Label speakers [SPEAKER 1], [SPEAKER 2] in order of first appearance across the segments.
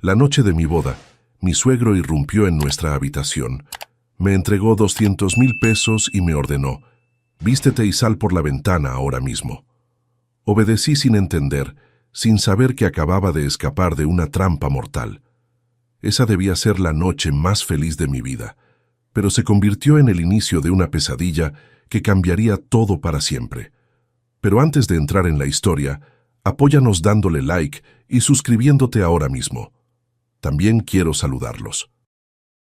[SPEAKER 1] La noche de mi boda, mi suegro irrumpió en nuestra habitación. Me entregó 200,000 pesos y me ordenó: vístete y sal por la ventana ahora mismo. Obedecí sin entender, sin saber que acababa de escapar de una trampa mortal. Esa debía ser la noche más feliz de mi vida, pero se convirtió en el inicio de una pesadilla que cambiaría todo para siempre. Pero antes de entrar en la historia, apóyanos dándole like y suscribiéndote ahora mismo. También quiero saludarlos.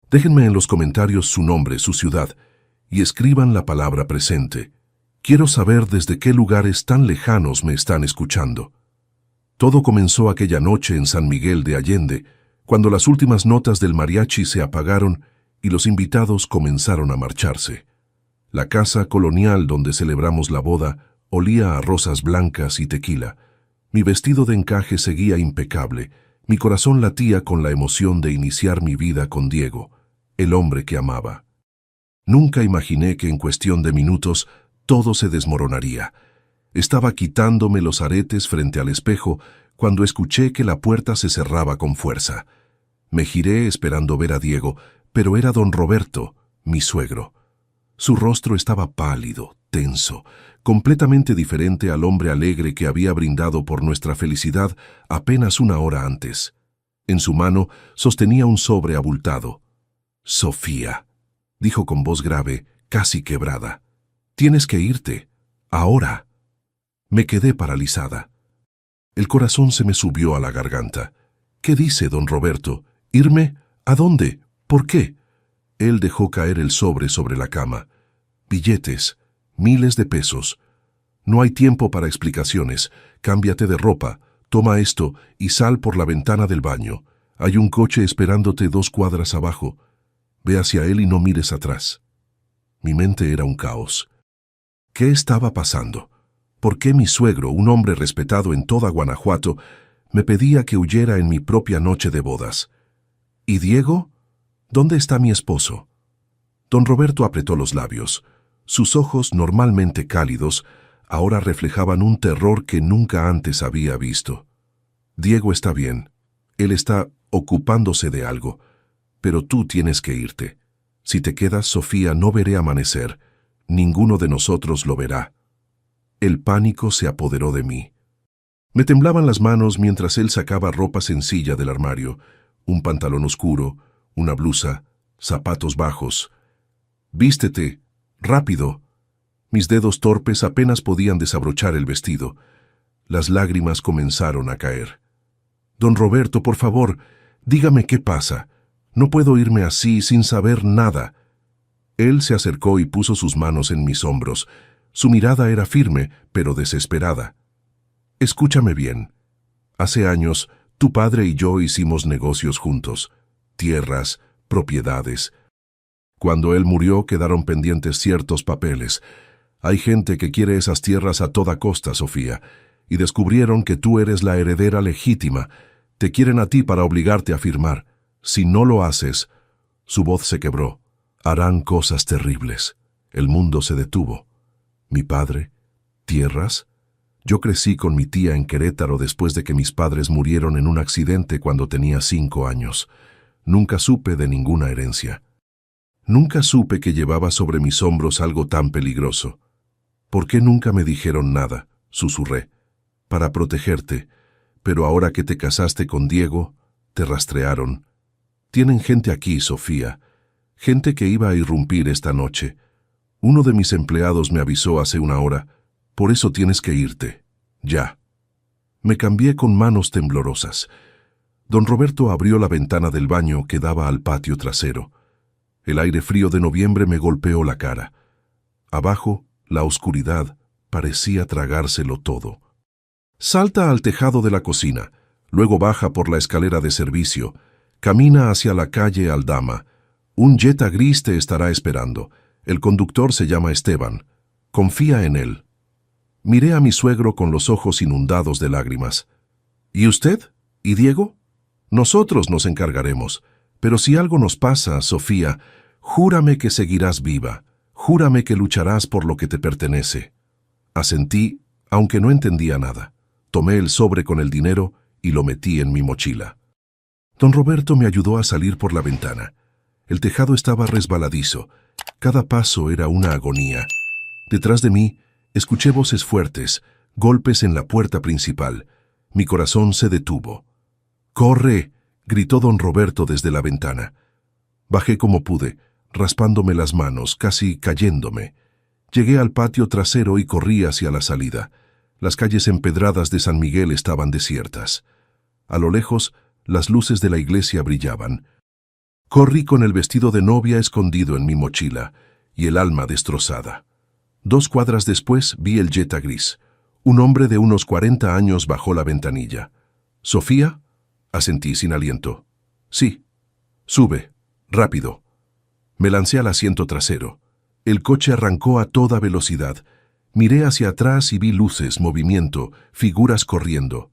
[SPEAKER 1] Déjenme en los comentarios su nombre, su ciudad, y escriban la palabra presente. Quiero saber desde qué lugares tan lejanos me están escuchando. Todo comenzó aquella noche en San Miguel de Allende, cuando las últimas notas del mariachi se apagaron y los invitados comenzaron a marcharse. La casa colonial donde celebramos la boda olía a rosas blancas y tequila. Mi vestido de encaje seguía impecable. Mi corazón latía con la emoción de iniciar mi vida con Diego, el hombre que amaba. Nunca imaginé que en cuestión de minutos todo se desmoronaría. Estaba quitándome los aretes frente al espejo cuando escuché que la puerta se cerraba con fuerza. Me giré esperando ver a Diego, pero era don Roberto, mi suegro. Su rostro estaba pálido, tenso, completamente diferente al hombre alegre que había brindado por nuestra felicidad apenas una hora antes. En su mano sostenía un sobre abultado. «Sofía», dijo con voz grave, casi quebrada, «tienes que irte, ahora». Me quedé paralizada. El corazón se me subió a la garganta. «¿Qué dice, don Roberto? ¿Irme? ¿A dónde? ¿Por qué?» Él dejó caer el sobre la cama. «Billetes, miles de pesos. No hay tiempo para explicaciones. Cámbiate de ropa, toma esto y sal por la ventana del baño. Hay un coche esperándote 2 cuadras abajo. Ve hacia él y no mires atrás». Mi mente era un caos. ¿Qué estaba pasando? ¿Por qué mi suegro, un hombre respetado en toda Guanajuato, me pedía que huyera en mi propia noche de bodas? ¿Y Diego? ¿Dónde está mi esposo? Don Roberto apretó los labios. Sus ojos, normalmente cálidos, ahora reflejaban un terror que nunca antes había visto. «Diego está bien. Él está ocupándose de algo. Pero tú tienes que irte. Si te quedas, Sofía, no veré amanecer. Ninguno de nosotros lo verá». El pánico se apoderó de mí. Me temblaban las manos mientras él sacaba ropa sencilla del armario, un pantalón oscuro, una blusa, zapatos bajos. «Vístete, rápido». Mis dedos torpes apenas podían desabrochar el vestido. Las lágrimas comenzaron a caer. «Don Roberto, por favor, dígame qué pasa. No puedo irme así sin saber nada». Él se acercó y puso sus manos en mis hombros. Su mirada era firme, pero desesperada. «Escúchame bien. Hace años, tu padre y yo hicimos negocios juntos. Tierras, propiedades. Cuando él murió, quedaron pendientes ciertos papeles. Hay gente que quiere esas tierras a toda costa, Sofía, y descubrieron que tú eres la heredera legítima. Te quieren a ti para obligarte a firmar. Si no lo haces...» Su voz se quebró. «Harán cosas terribles». El mundo se detuvo. Mi padre, tierras. Yo crecí con mi tía en Querétaro después de que mis padres murieron en un accidente cuando tenía 5 años. Nunca supe de ninguna herencia. Nunca supe que llevaba sobre mis hombros algo tan peligroso. «¿Por qué nunca me dijeron nada?», susurré. «Para protegerte. Pero ahora que te casaste con Diego, te rastrearon. Tienen gente aquí, Sofía. Gente que iba a irrumpir esta noche. Uno de mis empleados me avisó hace una hora. Por eso tienes que irte. Ya». Me cambié con manos temblorosas. Don Roberto abrió la ventana del baño que daba al patio trasero. El aire frío de noviembre me golpeó la cara. Abajo, la oscuridad parecía tragárselo todo. «Salta al tejado de la cocina, luego baja por la escalera de servicio, camina hacia la calle Aldama. Un Jetta gris te estará esperando. El conductor se llama Esteban. Confía en él». Miré a mi suegro con los ojos inundados de lágrimas. «¿Y usted? ¿Y Diego? Nosotros nos encargaremos. Pero si algo nos pasa, Sofía, júrame que seguirás viva. Júrame que lucharás por lo que te pertenece». Asentí, aunque no entendía nada. Tomé el sobre con el dinero y lo metí en mi mochila. Don Roberto me ayudó a salir por la ventana. El tejado estaba resbaladizo. Cada paso era una agonía. Detrás de mí, escuché voces fuertes, golpes en la puerta principal. Mi corazón se detuvo. ¡Corre!, gritó don Roberto desde la ventana. Bajé como pude, raspándome las manos, casi cayéndome. Llegué al patio trasero y corrí hacia la salida. Las calles empedradas de San Miguel estaban desiertas. A lo lejos, las luces de la iglesia brillaban. Corrí con el vestido de novia escondido en mi mochila y el alma destrozada. 2 cuadras después vi el Jetta gris. Un hombre de unos 40 años bajó la ventanilla. «¿Sofía?», asentí sin aliento. «Sí». «Sube, rápido». Me lancé al asiento trasero. El coche arrancó a toda velocidad. Miré hacia atrás y vi luces, movimiento, figuras corriendo.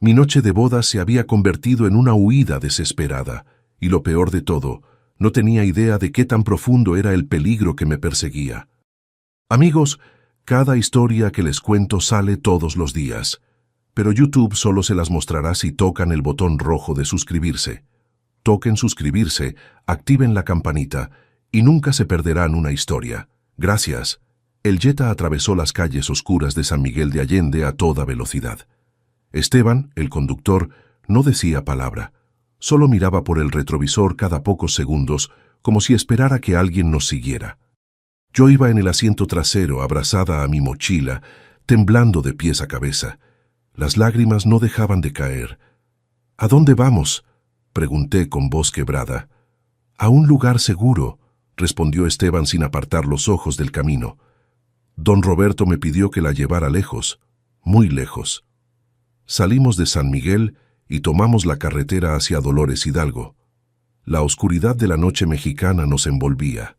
[SPEAKER 1] Mi noche de boda se había convertido en una huida desesperada. Y lo peor de todo, no tenía idea de qué tan profundo era el peligro que me perseguía. Amigos, cada historia que les cuento sale todos los días, pero YouTube solo se las mostrará si tocan el botón rojo de suscribirse. Toquen suscribirse, activen la campanita y nunca se perderán una historia. Gracias. El Jetta atravesó las calles oscuras de San Miguel de Allende a toda velocidad. Esteban, el conductor, no decía palabra. Solo miraba por el retrovisor cada pocos segundos, como si esperara que alguien nos siguiera. Yo iba en el asiento trasero, abrazada a mi mochila, temblando de pies a cabeza. Las lágrimas no dejaban de caer. «¿A dónde vamos?», pregunté con voz quebrada. «A un lugar seguro», respondió Esteban sin apartar los ojos del camino. Don Roberto me pidió que la llevara lejos, muy lejos. Salimos de San Miguel y tomamos la carretera hacia Dolores Hidalgo. La oscuridad de la noche mexicana nos envolvía.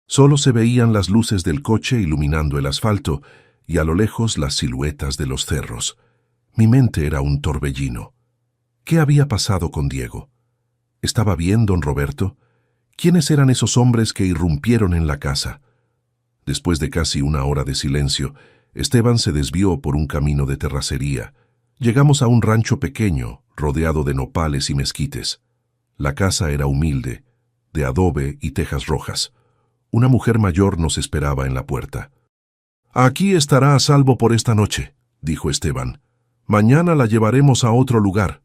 [SPEAKER 1] Solo se veían las luces del coche iluminando el asfalto y a lo lejos las siluetas de los cerros. Mi mente era un torbellino. ¿Qué había pasado con Diego? ¿Estaba bien don Roberto? ¿Quiénes eran esos hombres que irrumpieron en la casa? Después de casi una hora de silencio, Esteban se desvió por un camino de terracería. Llegamos a un rancho pequeño, rodeado de nopales y mezquites. La casa era humilde, de adobe y tejas rojas. Una mujer mayor nos esperaba en la puerta. «Aquí estará a salvo por esta noche», dijo Esteban. «Mañana la llevaremos a otro lugar».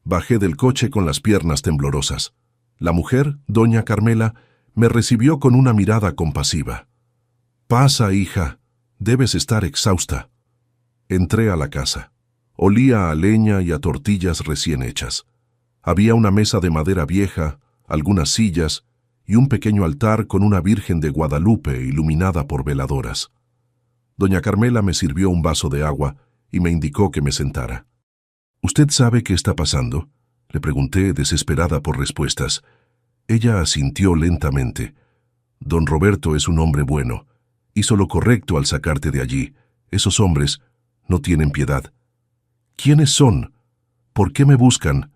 [SPEAKER 1] Bajé del coche con las piernas temblorosas. La mujer, doña Carmela, me recibió con una mirada compasiva. «Pasa, hija, debes estar exhausta». Entré a la casa. Olía a leña y a tortillas recién hechas. Había una mesa de madera vieja, algunas sillas y un pequeño altar con una Virgen de Guadalupe iluminada por veladoras. Doña Carmela me sirvió un vaso de agua y me indicó que me sentara. «¿Usted sabe qué está pasando?», le pregunté, desesperada por respuestas. Ella asintió lentamente. «Don Roberto es un hombre bueno. Hizo lo correcto al sacarte de allí. Esos hombres no tienen piedad». «¿Quiénes son? ¿Por qué me buscan?».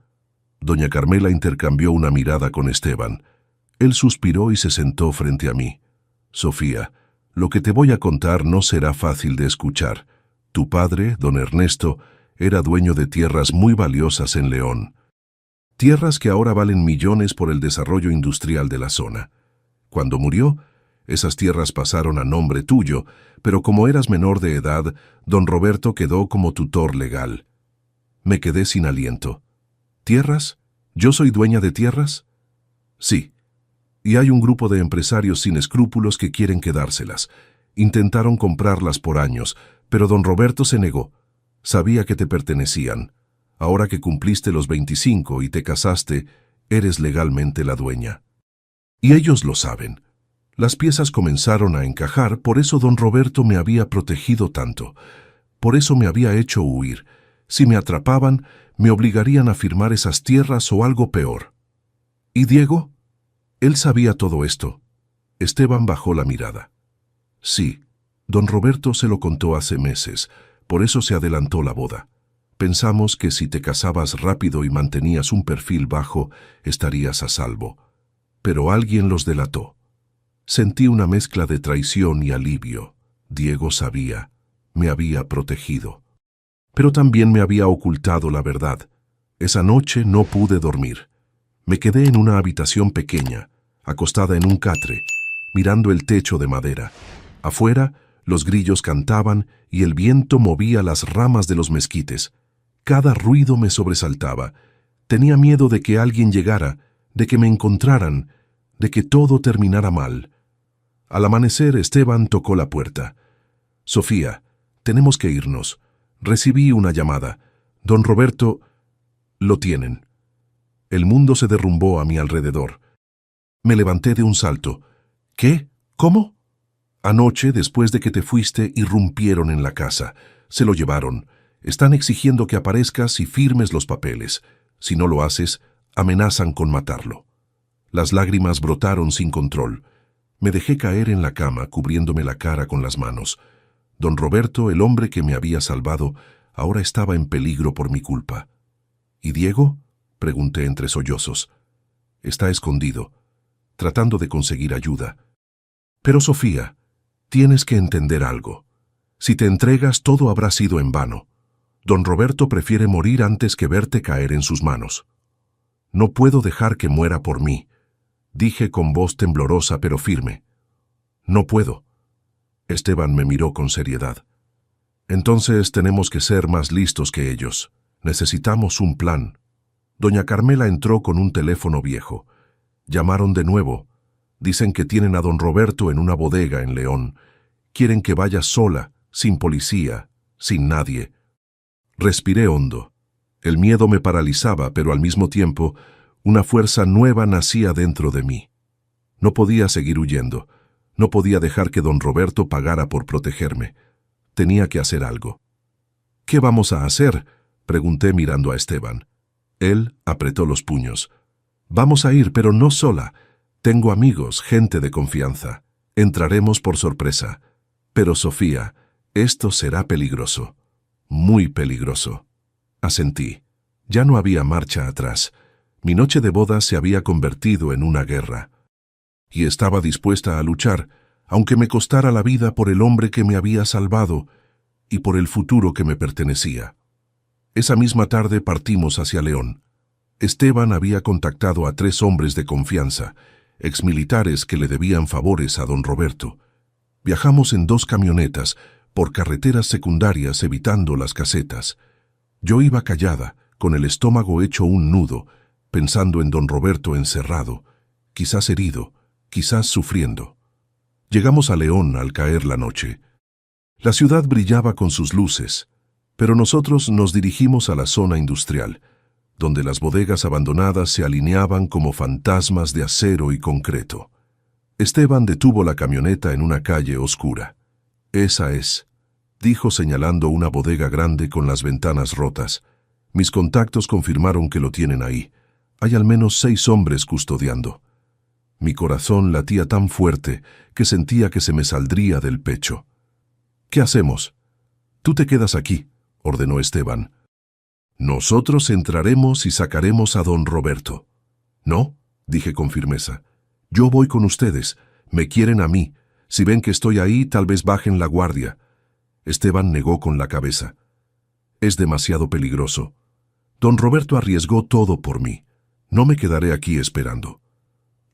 [SPEAKER 1] Doña Carmela intercambió una mirada con Esteban. Él suspiró y se sentó frente a mí. «Sofía, lo que te voy a contar no será fácil de escuchar. Tu padre, don Ernesto, era dueño de tierras muy valiosas en León. Tierras que ahora valen millones por el desarrollo industrial de la zona. Cuando murió, esas tierras pasaron a nombre tuyo, pero como eras menor de edad, don Roberto quedó como tutor legal». Me quedé sin aliento. ¿Tierras? ¿Yo soy dueña de tierras? Sí. Y hay un grupo de empresarios sin escrúpulos que quieren quedárselas. Intentaron comprarlas por años, pero don Roberto se negó. Sabía que te pertenecían. Ahora que cumpliste los 25 y te casaste, eres legalmente la dueña. Y ellos lo saben. Las piezas comenzaron a encajar, por eso don Roberto me había protegido tanto. Por eso me había hecho huir. Si me atrapaban, me obligarían a firmar esas tierras o algo peor. ¿Y Diego? Él sabía todo esto. Esteban bajó la mirada. Sí, don Roberto se lo contó hace meses, por eso se adelantó la boda. Pensamos que si te casabas rápido y mantenías un perfil bajo, estarías a salvo. Pero alguien los delató. Sentí una mezcla de traición y alivio. Diego sabía, me había protegido. Pero también me había ocultado la verdad. Esa noche no pude dormir. Me quedé en una habitación pequeña, acostada en un catre, mirando el techo de madera. Afuera, los grillos cantaban y el viento movía las ramas de los mezquites. Cada ruido me sobresaltaba. Tenía miedo de que alguien llegara, de que me encontraran, de que todo terminara mal. Al amanecer, Esteban tocó la puerta. «Sofía, tenemos que irnos». Recibí una llamada. «Don Roberto, lo tienen». El mundo se derrumbó a mi alrededor. Me levanté de un salto. «¿Qué? ¿Cómo?» «Anoche, después de que te fuiste, irrumpieron en la casa. Se lo llevaron. Están exigiendo que aparezcas y firmes los papeles. Si no lo haces, amenazan con matarlo». Las lágrimas brotaron sin control. Me dejé caer en la cama, cubriéndome la cara con las manos. Don Roberto, el hombre que me había salvado, ahora estaba en peligro por mi culpa. «¿Y Diego?», pregunté entre sollozos. «Está escondido, tratando de conseguir ayuda». «Pero Sofía, tienes que entender algo. Si te entregas, todo habrá sido en vano. Don Roberto prefiere morir antes que verte caer en sus manos». «No puedo dejar que muera por mí», dije con voz temblorosa pero firme. «No puedo». Esteban me miró con seriedad. «Entonces tenemos que ser más listos que ellos. Necesitamos un plan». Doña Carmela entró con un teléfono viejo. Llamaron de nuevo. Dicen que tienen a don Roberto en una bodega en León. Quieren que vaya sola, sin policía, sin nadie. Respiré hondo. El miedo me paralizaba, pero al mismo tiempo, una fuerza nueva nacía dentro de mí. No podía seguir huyendo. No podía dejar que don Roberto pagara por protegerme. Tenía que hacer algo. «¿Qué vamos a hacer?», pregunté mirando a Esteban. Él apretó los puños. «Vamos a ir, pero no sola. Tengo amigos, gente de confianza. Entraremos por sorpresa. Pero Sofía, esto será peligroso. Muy peligroso». Asentí. Ya no había marcha atrás. Mi noche de boda se había convertido en una guerra. Y estaba dispuesta a luchar, aunque me costara la vida, por el hombre que me había salvado y por el futuro que me pertenecía. Esa misma tarde partimos hacia León. Esteban había contactado a 3 hombres de confianza, exmilitares que le debían favores a don Roberto. Viajamos en 2 camionetas, por carreteras secundarias evitando las casetas. Yo iba callada, con el estómago hecho un nudo, pensando en don Roberto encerrado, quizás herido, quizás sufriendo. Llegamos a León al caer la noche. La ciudad brillaba con sus luces, pero nosotros nos dirigimos a la zona industrial, donde las bodegas abandonadas se alineaban como fantasmas de acero y concreto. Esteban detuvo la camioneta en una calle oscura. «Esa es», dijo señalando una bodega grande con las ventanas rotas. «Mis contactos confirmaron que lo tienen ahí. Hay al menos 6 hombres custodiando». Mi corazón latía tan fuerte que sentía que se me saldría del pecho. «¿Qué hacemos?» «Tú te quedas aquí», ordenó Esteban. «Nosotros entraremos y sacaremos a don Roberto». «No», dije con firmeza. «Yo voy con ustedes. Me quieren a mí. Si ven que estoy ahí, tal vez bajen la guardia». Esteban negó con la cabeza. «Es demasiado peligroso. Don Roberto arriesgó todo por mí. No me quedaré aquí esperando».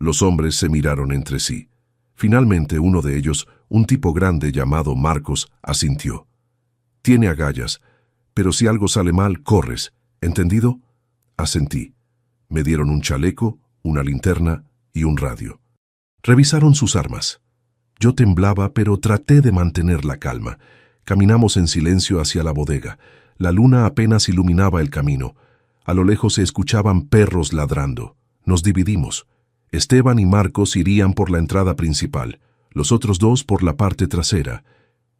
[SPEAKER 1] Los hombres se miraron entre sí. Finalmente uno de ellos, un tipo grande llamado Marcos, asintió. «Tiene agallas, pero si algo sale mal, corres. ¿Entendido?» Asentí. Me dieron un chaleco, una linterna y un radio. Revisaron sus armas. Yo temblaba, pero traté de mantener la calma. Caminamos en silencio hacia la bodega. La luna apenas iluminaba el camino. A lo lejos se escuchaban perros ladrando. Nos dividimos. Esteban y Marcos irían por la entrada principal, los otros 2 por la parte trasera.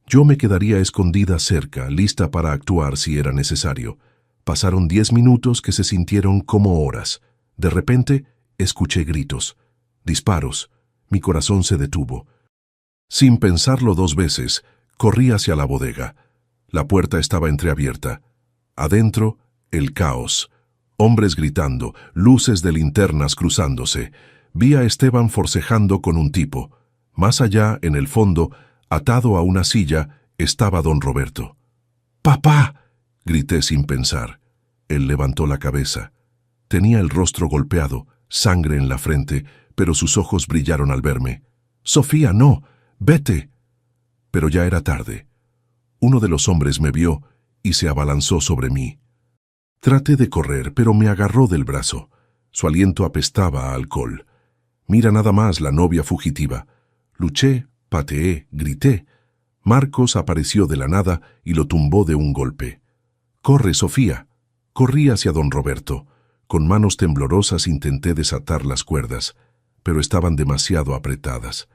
[SPEAKER 1] Yo me quedaría escondida cerca, lista para actuar si era necesario. Pasaron 10 minutos que se sintieron como horas. De repente, escuché gritos, disparos. Mi corazón se detuvo. Sin pensarlo 2 veces, corrí hacia la bodega. La puerta estaba entreabierta. Adentro, el caos. Hombres gritando, luces de linternas cruzándose. Vi a Esteban forcejando con un tipo. Más allá, en el fondo, atado a una silla, estaba don Roberto. «¡Papá!», grité sin pensar. Él levantó la cabeza. Tenía el rostro golpeado, sangre en la frente, pero sus ojos brillaron al verme. «Sofía, no, vete». Pero ya era tarde. Uno de los hombres me vio y se abalanzó sobre mí. Traté de correr, pero me agarró del brazo. Su aliento apestaba a alcohol. Mira nada más la novia fugitiva. Luché, pateé, grité. Marcos apareció de la nada y lo tumbó de un golpe. «Corre, Sofía». Corrí hacia don Roberto. Con manos temblorosas intenté desatar las cuerdas, pero estaban demasiado apretadas.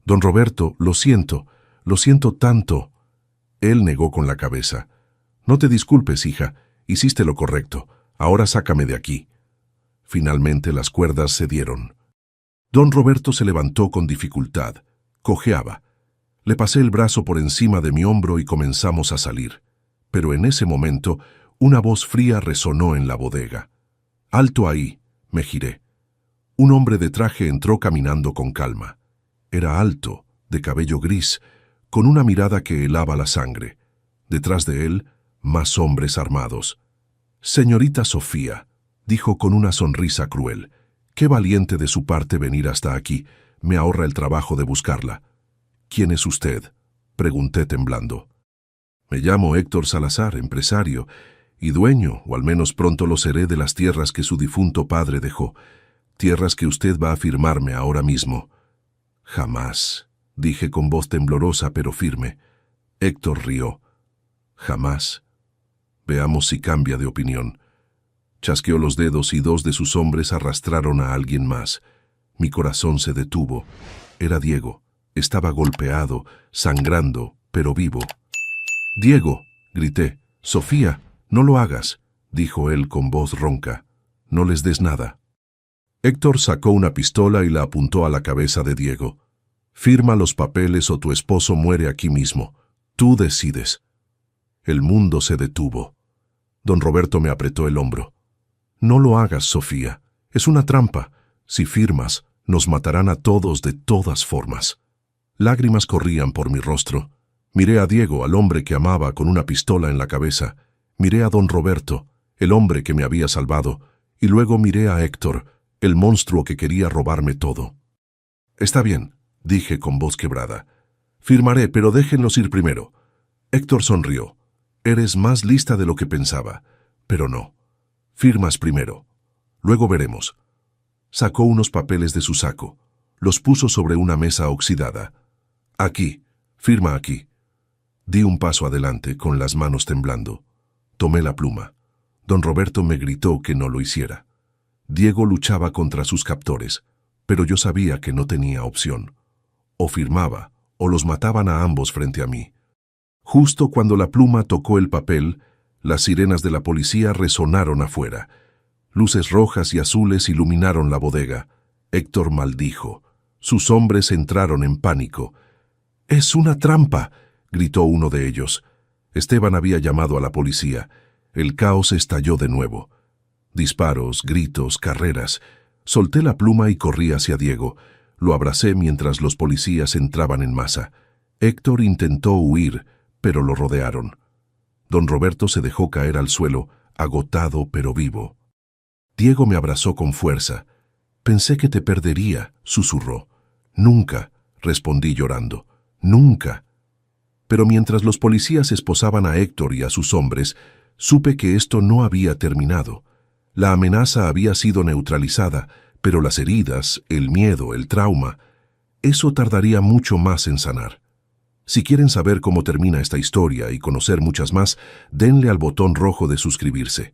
[SPEAKER 1] «Don Roberto, lo siento tanto». Él negó con la cabeza. «No te disculpes, hija, hiciste lo correcto. Ahora sácame de aquí». Finalmente las cuerdas cedieron. Don Roberto se levantó con dificultad. Cojeaba. Le pasé el brazo por encima de mi hombro y comenzamos a salir. Pero en ese momento, una voz fría resonó en la bodega. «Alto ahí», me giré. Un hombre de traje entró caminando con calma. Era alto, de cabello gris, con una mirada que helaba la sangre. Detrás de él, más hombres armados. «Señorita Sofía», dijo con una sonrisa cruel. «Qué valiente de su parte venir hasta aquí. Me ahorra el trabajo de buscarla». «¿Quién es usted?», pregunté temblando. «Me llamo Héctor Salazar, empresario, y dueño, o al menos pronto lo seré, de las tierras que su difunto padre dejó. Tierras que usted va a firmarme ahora mismo». «Jamás», dije con voz temblorosa pero firme. Héctor rió. «Jamás. Veamos si cambia de opinión». Chasqueó los dedos y dos de sus hombres arrastraron a alguien más. Mi corazón se detuvo. Era Diego. Estaba golpeado, sangrando, pero vivo. «Diego», grité. «Sofía, no lo hagas», dijo él con voz ronca. «No les des nada». Héctor sacó una pistola y la apuntó a la cabeza de Diego. «Firma los papeles o tu esposo muere aquí mismo. Tú decides». El mundo se detuvo. Don Roberto me apretó el hombro. «No lo hagas, Sofía. Es una trampa. Si firmas, nos matarán a todos de todas formas». Lágrimas corrían por mi rostro. Miré a Diego, al hombre que amaba, con una pistola en la cabeza. Miré a don Roberto, el hombre que me había salvado, y luego miré a Héctor, el monstruo que quería robarme todo. «Está bien», dije con voz quebrada. «Firmaré, pero déjenlos ir primero». Héctor sonrió. «Eres más lista de lo que pensaba. Pero no. Firmas primero. Luego veremos». Sacó unos papeles de su saco. Los puso sobre una mesa oxidada. «Aquí. Firma aquí». Di un paso adelante, con las manos temblando. Tomé la pluma. Don Roberto me gritó que no lo hiciera. Diego luchaba contra sus captores, pero yo sabía que no tenía opción. O firmaba, o los mataban a ambos frente a mí. Justo cuando la pluma tocó el papel, las sirenas de la policía resonaron afuera. Luces rojas y azules iluminaron la bodega. Héctor maldijo. Sus hombres entraron en pánico. «¡Es una trampa!», gritó uno de ellos. Esteban había llamado a la policía. El caos estalló de nuevo. Disparos, gritos, carreras. Solté la pluma y corrí hacia Diego. Lo abracé mientras los policías entraban en masa. Héctor intentó huir, pero lo rodearon. Don Roberto se dejó caer al suelo, agotado pero vivo. Diego me abrazó con fuerza. «Pensé que te perdería», susurró. «Nunca», respondí llorando. «Nunca». Pero mientras los policías esposaban a Héctor y a sus hombres, supe que esto no había terminado. La amenaza había sido neutralizada, pero las heridas, el miedo, el trauma, eso tardaría mucho más en sanar. Si quieren saber cómo termina esta historia y conocer muchas más, denle al botón rojo de suscribirse.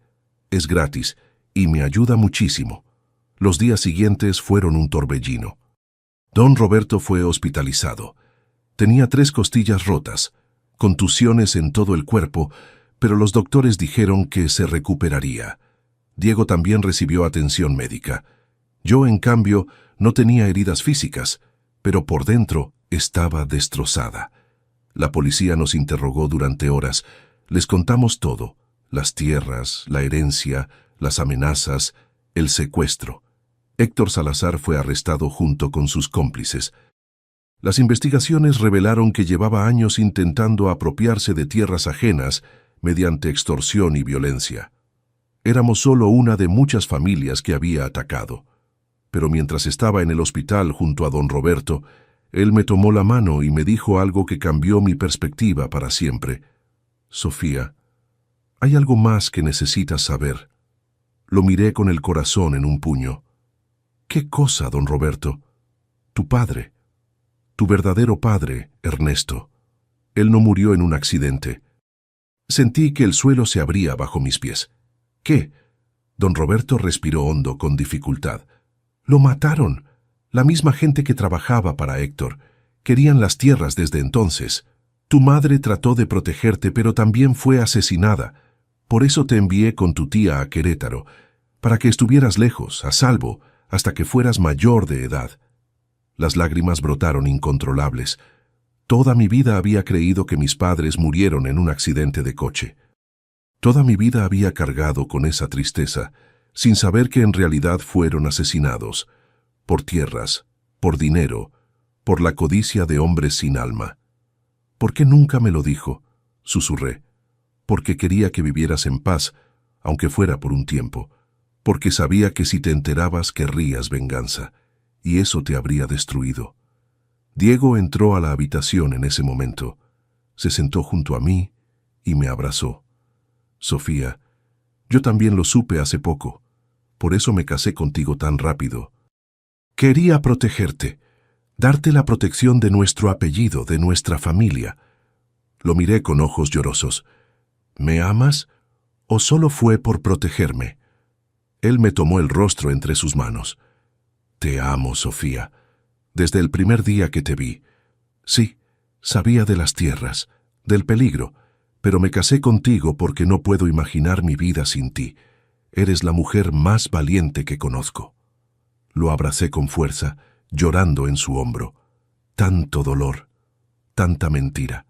[SPEAKER 1] Es gratis y me ayuda muchísimo. Los días siguientes fueron un torbellino. Don Roberto fue hospitalizado. Tenía 3 costillas rotas, contusiones en todo el cuerpo, pero los doctores dijeron que se recuperaría. Diego también recibió atención médica. Yo, en cambio, no tenía heridas físicas, pero por dentro estaba destrozada. La policía nos interrogó durante horas. Les contamos todo: las tierras, la herencia, las amenazas, el secuestro. Héctor Salazar fue arrestado junto con sus cómplices. Las investigaciones revelaron que llevaba años intentando apropiarse de tierras ajenas mediante extorsión y violencia. Éramos solo una de muchas familias que había atacado. Pero mientras estaba en el hospital junto a don Roberto, él me tomó la mano y me dijo algo que cambió mi perspectiva para siempre. Sofía, hay algo más que necesitas saber. Lo miré con el corazón en un puño. ¿Qué cosa, don Roberto? Tu padre. Tu verdadero padre, Ernesto. Él no murió en un accidente. Sentí que el suelo se abría bajo mis pies. ¿Qué? Don Roberto respiró hondo con dificultad. Lo mataron. La misma gente que trabajaba para Héctor. Querían las tierras desde entonces. Tu madre trató de protegerte, pero también fue asesinada. Por eso te envié con tu tía a Querétaro, para que estuvieras lejos, a salvo, hasta que fueras mayor de edad. Las lágrimas brotaron incontrolables. Toda mi vida había creído que mis padres murieron en un accidente de coche. Toda mi vida había cargado con esa tristeza, sin saber que en realidad fueron asesinados, por tierras, por dinero, por la codicia de hombres sin alma. ¿Por qué nunca me lo dijo?, susurré. Porque quería que vivieras en paz, aunque fuera por un tiempo, porque sabía que si te enterabas querrías venganza, y eso te habría destruido. Diego entró a la habitación en ese momento, se sentó junto a mí y me abrazó. Sofía, yo también lo supe hace poco, por eso me casé contigo tan rápido. Quería protegerte, darte la protección de nuestro apellido, de nuestra familia. Lo miré con ojos llorosos. ¿Me amas o solo fue por protegerme? Él me tomó el rostro entre sus manos. Te amo, Sofía, desde el primer día que te vi. Sí, sabía de las tierras, del peligro, pero me casé contigo porque no puedo imaginar mi vida sin ti. Eres la mujer más valiente que conozco. Lo abracé con fuerza, llorando en su hombro. Tanto dolor, tanta mentira,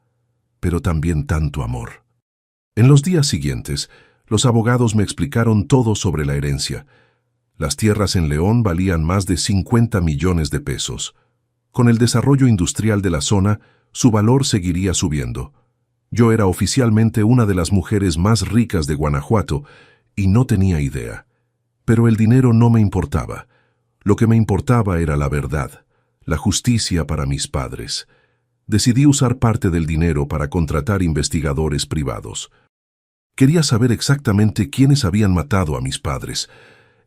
[SPEAKER 1] pero también tanto amor. En los días siguientes, los abogados me explicaron todo sobre la herencia. Las tierras en León valían más de 50 millones de pesos. Con el desarrollo industrial de la zona, su valor seguiría subiendo. Yo era oficialmente una de las mujeres más ricas de Guanajuato y no tenía idea. Pero el dinero no me importaba. Lo que me importaba era la verdad, la justicia para mis padres. Decidí usar parte del dinero para contratar investigadores privados. Quería saber exactamente quiénes habían matado a mis padres.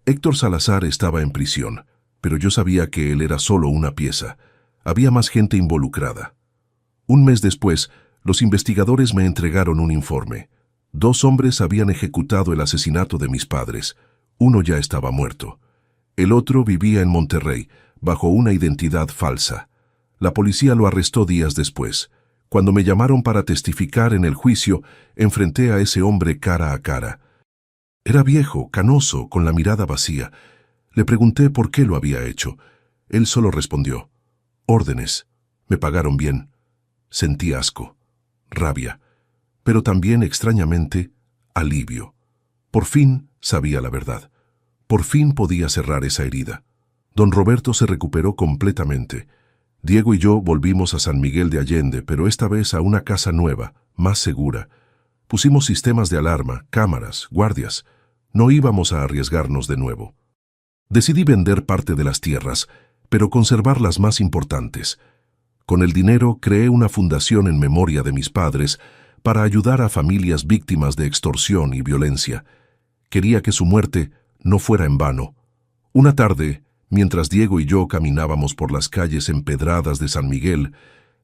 [SPEAKER 1] Héctor Salazar estaba en prisión, pero yo sabía que él era solo una pieza. Había más gente involucrada. Un mes después, los investigadores me entregaron un informe. 2 hombres habían ejecutado el asesinato de mis padres. Uno ya estaba muerto. El otro vivía en Monterrey, bajo una identidad falsa. La policía lo arrestó días después. Cuando me llamaron para testificar en el juicio, enfrenté a ese hombre cara a cara. Era viejo, canoso, con la mirada vacía. Le pregunté por qué lo había hecho. Él solo respondió: órdenes. Me pagaron bien. Sentí asco, rabia, pero también, extrañamente, alivio. Por fin sabía la verdad. Por fin podía cerrar esa herida. Don Roberto se recuperó completamente. Diego y yo volvimos a San Miguel de Allende, pero esta vez a una casa nueva, más segura. Pusimos sistemas de alarma, cámaras, guardias. No íbamos a arriesgarnos de nuevo. Decidí vender parte de las tierras, pero conservar las más importantes. Con el dinero creé una fundación en memoria de mis padres para ayudar a familias víctimas de extorsión y violencia. Quería que su muerte no fuera en vano. Una tarde, mientras Diego y yo caminábamos por las calles empedradas de San Miguel,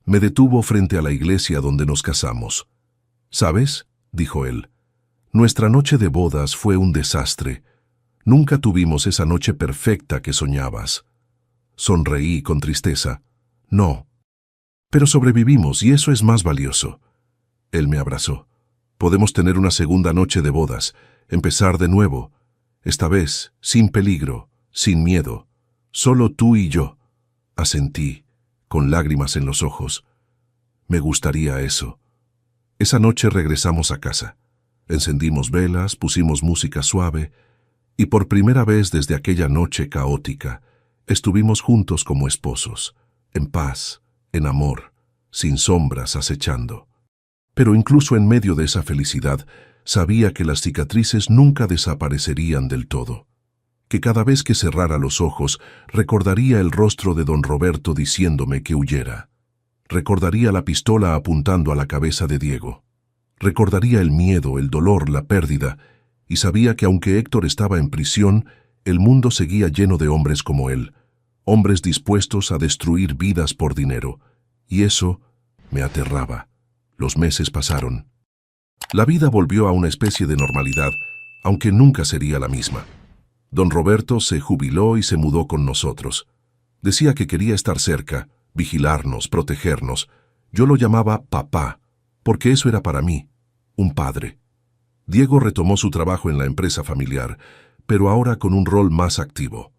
[SPEAKER 1] me detuvo frente a la iglesia donde nos casamos. ¿Sabes?, dijo él, nuestra noche de bodas fue un desastre. Nunca tuvimos esa noche perfecta que soñabas. Sonreí con tristeza. No. Pero sobrevivimos y eso es más valioso. Él me abrazó. Podemos tener una segunda noche de bodas, empezar de nuevo. Esta vez, sin peligro, sin miedo. Solo tú y yo. Asentí, con lágrimas en los ojos. Me gustaría eso. Esa noche regresamos a casa. Encendimos velas, pusimos música suave, y por primera vez desde aquella noche caótica, estuvimos juntos como esposos, en paz, en amor, sin sombras acechando. Pero incluso en medio de esa felicidad, sabía que las cicatrices nunca desaparecerían del todo, que cada vez que cerrara los ojos recordaría el rostro de don Roberto diciéndome que huyera. Recordaría la pistola apuntando a la cabeza de Diego. Recordaría el miedo, el dolor, la pérdida, y sabía que aunque Héctor estaba en prisión, el mundo seguía lleno de hombres como él, hombres dispuestos a destruir vidas por dinero, y eso me aterraba. Los meses pasaron. La vida volvió a una especie de normalidad, aunque nunca sería la misma. Don Roberto se jubiló y se mudó con nosotros. Decía que quería estar cerca, vigilarnos, protegernos. Yo lo llamaba papá, porque eso era para mí, un padre. Diego retomó su trabajo en la empresa familiar, pero ahora con un rol más activo.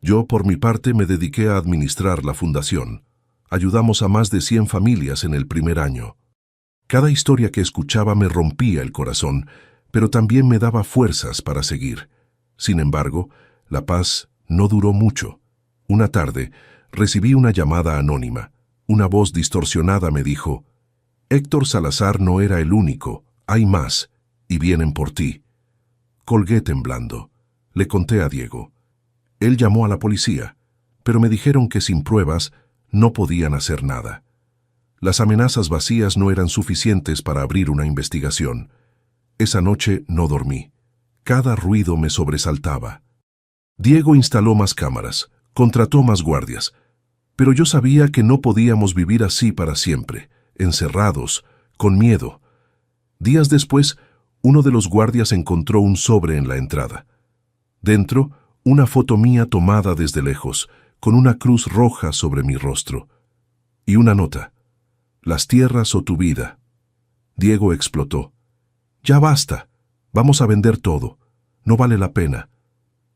[SPEAKER 1] Yo, por mi parte, me dediqué a administrar la fundación. Ayudamos a más de 100 familias en el primer año. Cada historia que escuchaba me rompía el corazón, pero también me daba fuerzas para seguir. Sin embargo, la paz no duró mucho. Una tarde, recibí una llamada anónima. Una voz distorsionada me dijo: «Héctor Salazar no era el único, hay más, y vienen por ti». Colgué temblando. Le conté a Diego. Él llamó a la policía, pero me dijeron que sin pruebas no podían hacer nada. Las amenazas vacías no eran suficientes para abrir una investigación. Esa noche no dormí. Cada ruido me sobresaltaba. Diego instaló más cámaras, contrató más guardias, pero yo sabía que no podíamos vivir así para siempre, encerrados, con miedo. Días después, uno de los guardias encontró un sobre en la entrada. Dentro, una foto mía tomada desde lejos, con una cruz roja sobre mi rostro. Y una nota: «Las tierras o tu vida». Diego explotó. «Ya basta, vamos a vender todo, no vale la pena».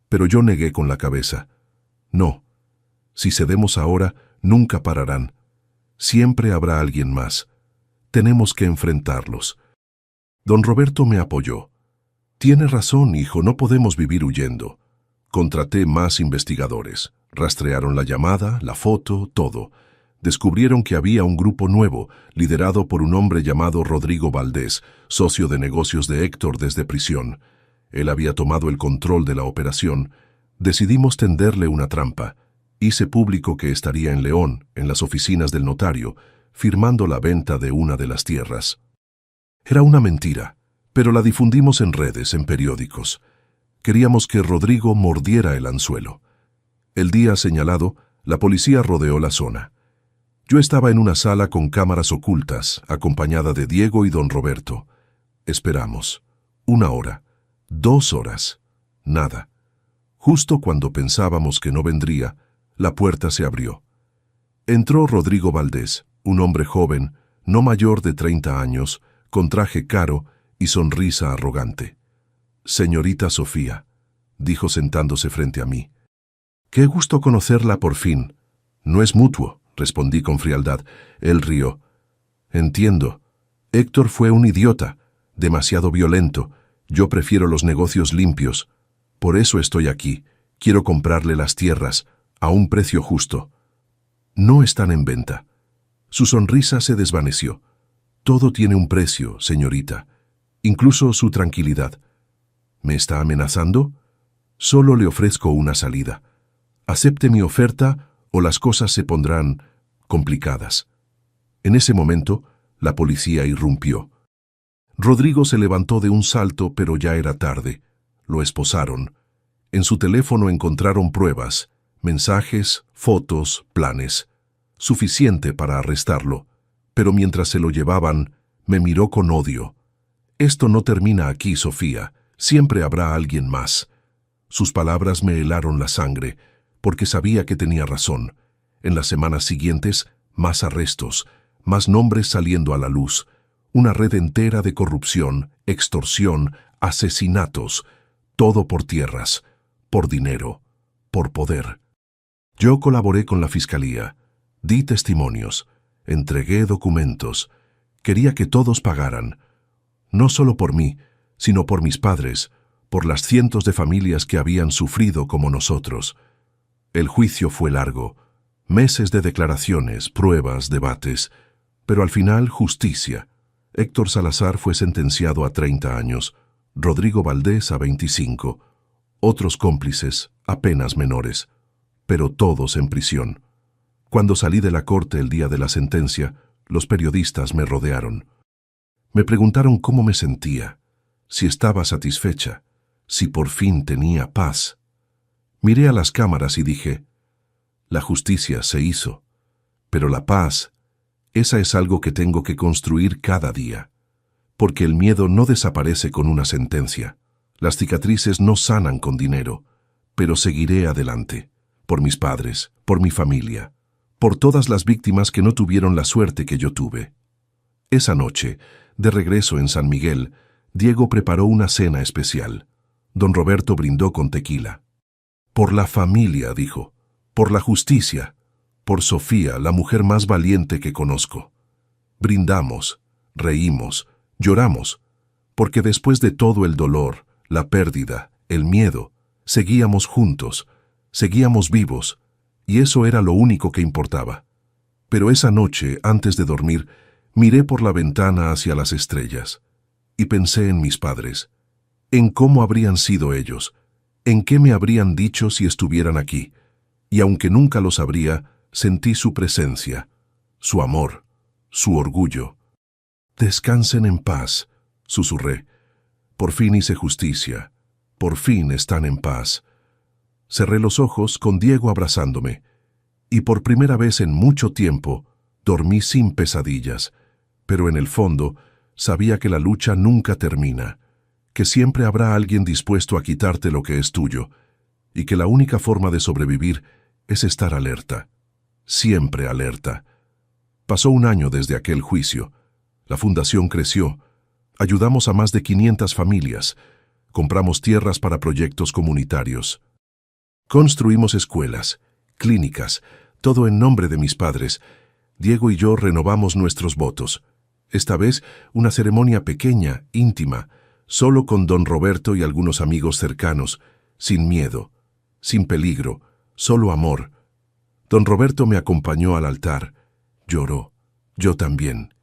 [SPEAKER 1] Pero yo negué con la cabeza. «No, si cedemos ahora, nunca pararán. Siempre habrá alguien más. Tenemos que enfrentarlos». Don Roberto me apoyó. «Tiene razón, hijo, no podemos vivir huyendo». Contraté más investigadores. Rastrearon la llamada, la foto, todo. Descubrieron que había un grupo nuevo, liderado por un hombre llamado Rodrigo Valdés, socio de negocios de Héctor desde prisión. Él había tomado el control de la operación. Decidimos tenderle una trampa. Hice público que estaría en León, en las oficinas del notario, firmando la venta de una de las tierras. Era una mentira, pero la difundimos en redes, en periódicos. Queríamos que Rodrigo mordiera el anzuelo. El día señalado, la policía rodeó la zona. Yo estaba en una sala con cámaras ocultas, acompañada de Diego y don Roberto. Esperamos. 1 hora, 2 horas, nada. Justo cuando pensábamos que no vendría, la puerta se abrió. Entró Rodrigo Valdés, un hombre joven, no mayor de 30 años, con traje caro y sonrisa arrogante. «Señorita Sofía», dijo sentándose frente a mí. «Qué gusto conocerla por fin». «No es mutuo», respondí con frialdad. Él rió. «Entiendo. Héctor fue un idiota, demasiado violento. Yo prefiero los negocios limpios. Por eso estoy aquí. Quiero comprarle las tierras, a un precio justo». «No están en venta». Su sonrisa se desvaneció. «Todo tiene un precio, señorita, incluso su tranquilidad». «¿Me está amenazando?» «Solo le ofrezco una salida. Acepte mi oferta o las cosas se pondrán complicadas». En ese momento, la policía irrumpió. Rodrigo se levantó de un salto, pero ya era tarde. Lo esposaron. En su teléfono encontraron pruebas, mensajes, fotos, planes. Suficiente para arrestarlo. Pero mientras se lo llevaban, me miró con odio. «Esto no termina aquí, Sofía. Siempre habrá alguien más». Sus palabras me helaron la sangre, porque sabía que tenía razón. En las semanas siguientes, más arrestos, más nombres saliendo a la luz, una red entera de corrupción, extorsión, asesinatos, todo por tierras, por dinero, por poder. Yo colaboré con la fiscalía, di testimonios, entregué documentos, quería que todos pagaran, no solo por mí, sino por mis padres, por las cientos de familias que habían sufrido como nosotros. El juicio fue largo, meses de declaraciones, pruebas, debates, pero al final justicia. Héctor Salazar fue sentenciado a 30 años, Rodrigo Valdés a 25, otros cómplices, apenas menores, pero todos en prisión. Cuando salí de la corte el día de la sentencia, los periodistas me rodearon. Me preguntaron cómo me sentía, si estaba satisfecha, si por fin tenía paz. Miré a las cámaras y dije, la justicia se hizo, pero la paz, esa es algo que tengo que construir cada día, porque el miedo no desaparece con una sentencia. Las cicatrices no sanan con dinero, pero seguiré adelante, por mis padres, por mi familia, por todas las víctimas que no tuvieron la suerte que yo tuve. Esa noche, de regreso en San Miguel, Diego preparó una cena especial. Don Roberto brindó con tequila. Por la familia, dijo, por la justicia, por Sofía, la mujer más valiente que conozco. Brindamos, reímos, lloramos, porque después de todo el dolor, la pérdida, el miedo, seguíamos juntos, seguíamos vivos, y eso era lo único que importaba. Pero esa noche, antes de dormir, miré por la ventana hacia las estrellas, y pensé en mis padres, en cómo habrían sido ellos, en qué me habrían dicho si estuvieran aquí, y aunque nunca lo sabría, sentí su presencia, su amor, su orgullo. Descansen en paz, susurré. Por fin hice justicia, por fin están en paz. Cerré los ojos con Diego abrazándome, y por primera vez en mucho tiempo dormí sin pesadillas, pero en el fondo sabía que la lucha nunca termina, que siempre habrá alguien dispuesto a quitarte lo que es tuyo, y que la única forma de sobrevivir es estar alerta, siempre alerta. Pasó un año desde aquel juicio. La fundación creció. Ayudamos a más de 500 familias. Compramos tierras para proyectos comunitarios. Construimos escuelas, clínicas, todo en nombre de mis padres. Diego y yo renovamos nuestros votos. Esta vez una ceremonia pequeña, íntima, solo con don Roberto y algunos amigos cercanos, sin miedo, sin peligro, solo amor. Don Roberto me acompañó al altar. Lloró. Yo también.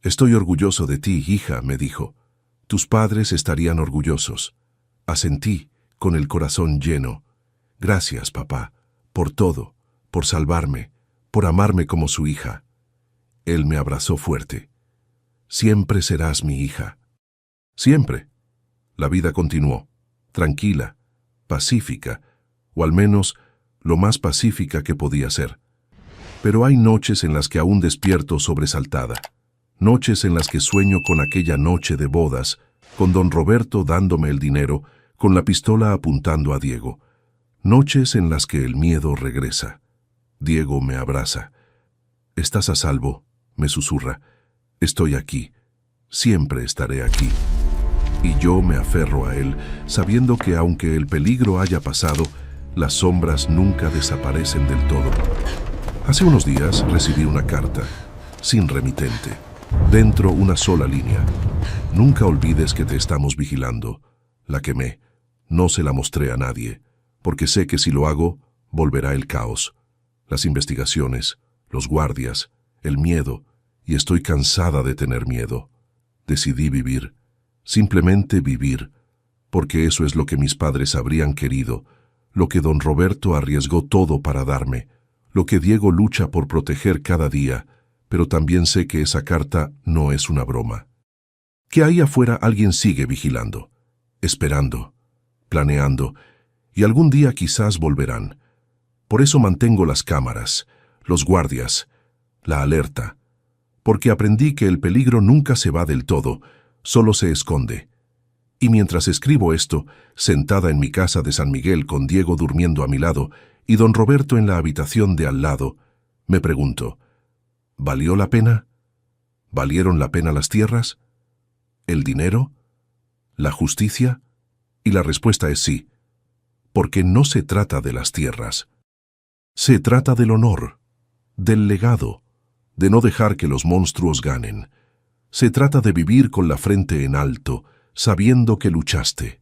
[SPEAKER 1] Estoy orgulloso de ti, hija, me dijo. Tus padres estarían orgullosos. Asentí, con el corazón lleno. Gracias, papá, por todo, por salvarme, por amarme como su hija. Él me abrazó fuerte. Siempre serás mi hija. Siempre. La vida continuó, tranquila, pacífica, o al menos lo más pacífica que podía ser. Pero hay noches en las que aún despierto sobresaltada. Noches en las que sueño con aquella noche de bodas, con don Roberto dándome el dinero, con la pistola apuntando a Diego. Noches en las que el miedo regresa. Diego me abraza. «Estás a salvo», me susurra. «Estoy aquí. Siempre estaré aquí». Y yo me aferro a él, sabiendo que aunque el peligro haya pasado, las sombras nunca desaparecen del todo. Hace unos días recibí una carta, sin remitente. Dentro una sola línea. «Nunca olvides que te estamos vigilando». La quemé. No se la mostré a nadie, porque sé que si lo hago, volverá el caos. Las investigaciones, los guardias, el miedo, y estoy cansada de tener miedo. Decidí vivir, simplemente vivir, porque eso es lo que mis padres habrían querido, lo que don Roberto arriesgó todo para darme, lo que Diego lucha por proteger cada día, pero también sé que esa carta no es una broma. Que ahí afuera alguien sigue vigilando, esperando, planeando, y algún día quizás volverán. Por eso mantengo las cámaras, los guardias, la alerta, porque aprendí que el peligro nunca se va del todo, solo se esconde. Y mientras escribo esto, sentada en mi casa de San Miguel con Diego durmiendo a mi lado y don Roberto en la habitación de al lado, me pregunto, ¿valió la pena? ¿Valieron la pena las tierras? ¿El dinero? ¿La justicia? Y la respuesta es sí, porque no se trata de las tierras. Se trata del honor, del legado, de no dejar que los monstruos ganen. Se trata de vivir con la frente en alto, sabiendo que luchaste,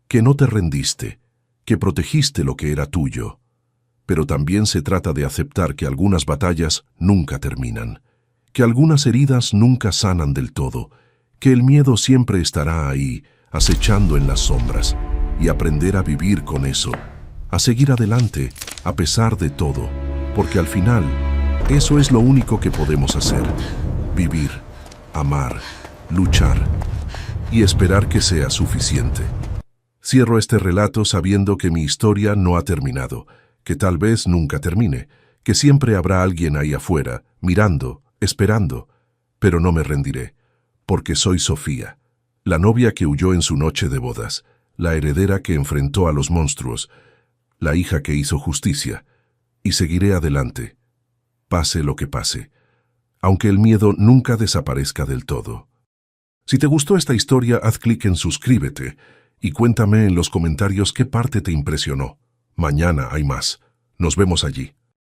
[SPEAKER 1] que no te rendiste, que protegiste lo que era tuyo. Pero también se trata de aceptar que algunas batallas nunca terminan, que algunas heridas nunca sanan del todo, que el miedo siempre estará ahí, acechando en las sombras, y aprender a vivir con eso, a seguir adelante, a pesar de todo, porque al final, eso es lo único que podemos hacer, vivir, amar, luchar y esperar que sea suficiente. Cierro este relato sabiendo que mi historia no ha terminado, que tal vez nunca termine, que siempre habrá alguien ahí afuera, mirando, esperando, pero no me rendiré, porque soy Sofía, la novia que huyó en su noche de bodas, la heredera que enfrentó a los monstruos, la hija que hizo justicia, y seguiré adelante, pase lo que pase, aunque el miedo nunca desaparezca del todo. Si te gustó esta historia, haz clic en suscríbete y cuéntame en los comentarios qué parte te impresionó. Mañana hay más. Nos vemos allí.